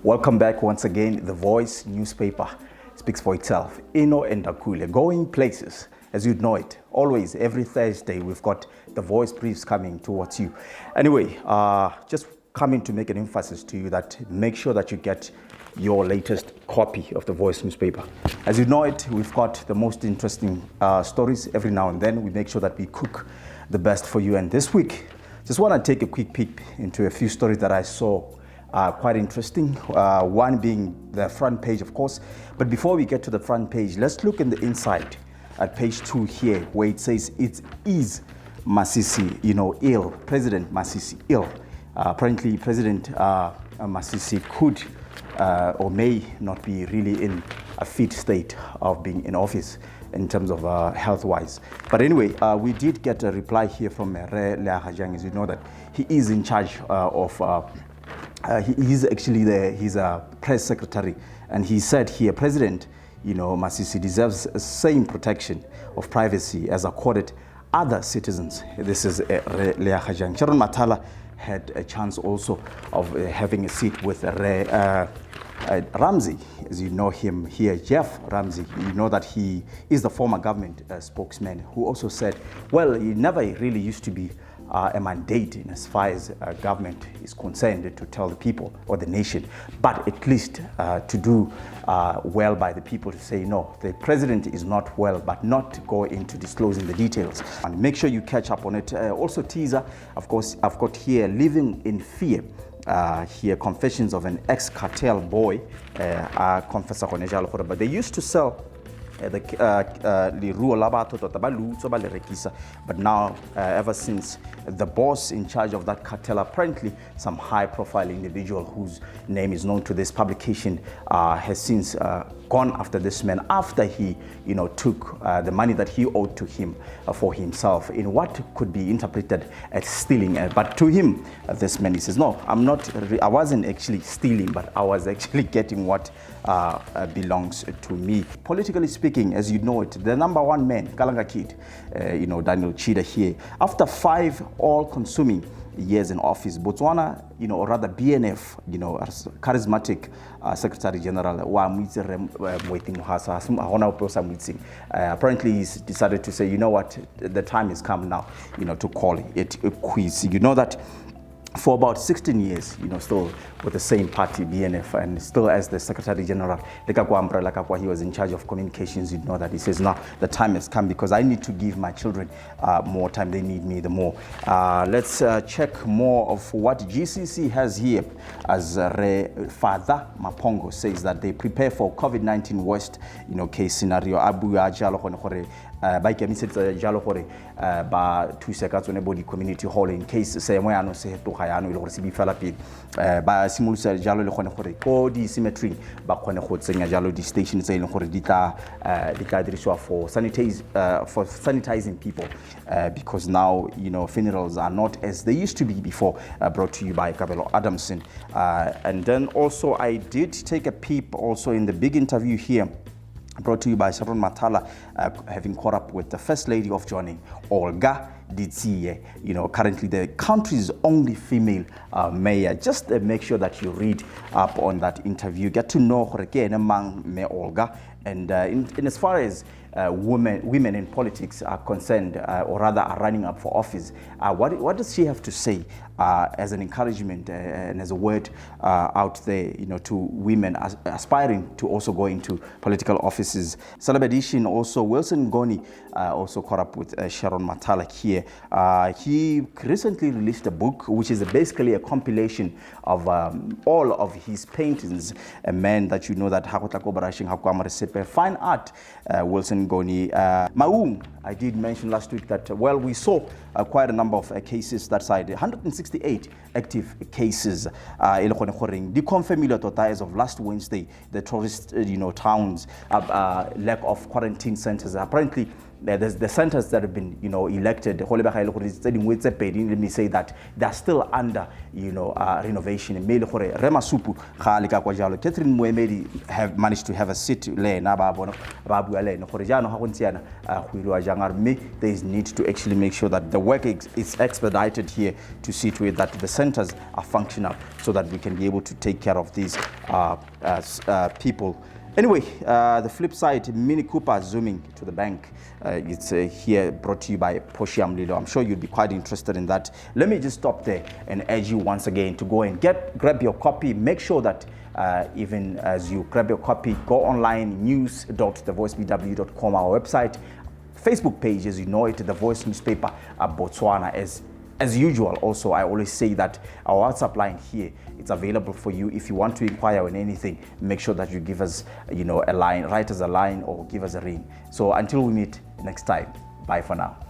Welcome back once again. The Voice newspaper speaks for itself. Ino and Akule, going places, as you'd know it. Always, every Thursday, we've got The Voice briefs coming towards you. Anyway, just coming to make an emphasis to you that make sure that you get your latest copy of The Voice newspaper. As you know it, we've got the most interesting stories every now and then. We make sure that we cook the best for you. And this week, just want to take a quick peek into a few stories that I saw quite interesting. One being the front page, of course. But before we get to the front page, let's look in the inside at page 2 here, where it says it is Masisi, ill. President Masisi ill. Apparently, President Masisi could or may not be really in a fit state of being in office in terms of health-wise. But anyway, we did get a reply here from Re Leahajang, as you know that he is in charge of he's actually he's a press secretary, and he said here, President, Masisi deserves the same protection of privacy as accorded other citizens. This is Leahajang. Sharon Matala had a chance also of having a seat with Ramsey, as you know him here, Jeff Ramsey. You know that he is the former government spokesman, who also said, well, he never really used to be a mandate in as far as government is concerned to tell the people or the nation, but at least to do well by the people, to say, no, the president is not well, but not to go into disclosing the details. And make sure you catch up on it. Also teaser, of course, I've got here, living in fear. Here, confessions of an ex-cartel boy, but they used to sell but now ever since the boss in charge of that cartel, apparently some high-profile individual whose name is known to this publication, has since gone after this man after he took the money that he owed to him for himself in what could be interpreted as stealing. But to him, this man, he says, no, I wasn't actually stealing, but I was actually getting what belongs to me. Politically speaking, as you know it, the number one man, Kalanga Kid, Daniel Chida here, after 5 all-consuming years in office, Botswana, or rather BNF, charismatic Secretary General, apparently he's decided to say, you know what, the time has come now, to call it quits. You know that for about 16 years, still with the same party, BNF, and still as the Secretary General, he was in charge of communications. You know that he says, now the time has come because I need to give my children more time. They need me the more. Let's check more of what GCC has here, as Father Mapongo says that they prepare for COVID-19 worst, case scenario. Ba ikemisetsa jalo gore ba thusa ka tsone body community hall in case seemo ya no se toga ya no ile gore se bi fela pele ba simolosa jalo le gone gore ko di cemetery ba kgone go tsenya jalo di stations tse ile gore di tla diriswa for sanitizing people, because now funerals are not as they used to be before. Brought to you by Kabelo Adamson. And then also I did take a peep also in the big interview here, brought to you by Sharon Matala, having caught up with the First Lady of Johnny, Olga Ditsiye, currently the country's only female mayor. Just make sure that you read up on that interview, get to know Olga, and in as far as women in politics are concerned, or rather are running up for office, what does she have to say as an encouragement and as a word out there, to women aspiring to also go into political offices? Celebration also, Wilson Ngoni also caught up with Sharon Matala here. He recently released a book which is basically a compilation of all of his paintings. A man that that fine art, Wilson Ngoni. Maung, I did mention last week that, well, we saw quite a number of cases that side, 168 active cases. The confirmed as of last Wednesday, the tourist towns, lack of quarantine centers. Apparently, the centers that have been, elected, let me say that they're still under, renovation. Catherine Moemedi have managed to have a seat there. There is need to actually make sure that the work is expedited here to see to it that the centers are functional so that we can be able to take care of these people. Anyway, the flip side, Mini Cooper zooming to the bank. It's here brought to you by Poshiam Lilo. I'm sure you'd be quite interested in that. Let me just stop there and urge you once again to go and grab your copy. Make sure that even as you grab your copy, go online, news.thevoicebw.com, our website, Facebook page, as you know it, The Voice Newspaper Botswana. As usual, also, I always say that our WhatsApp line here, it's available for you. If you want to inquire on anything, make sure that you give us, a line, write us a line or give us a ring. So until we meet next time, bye for now.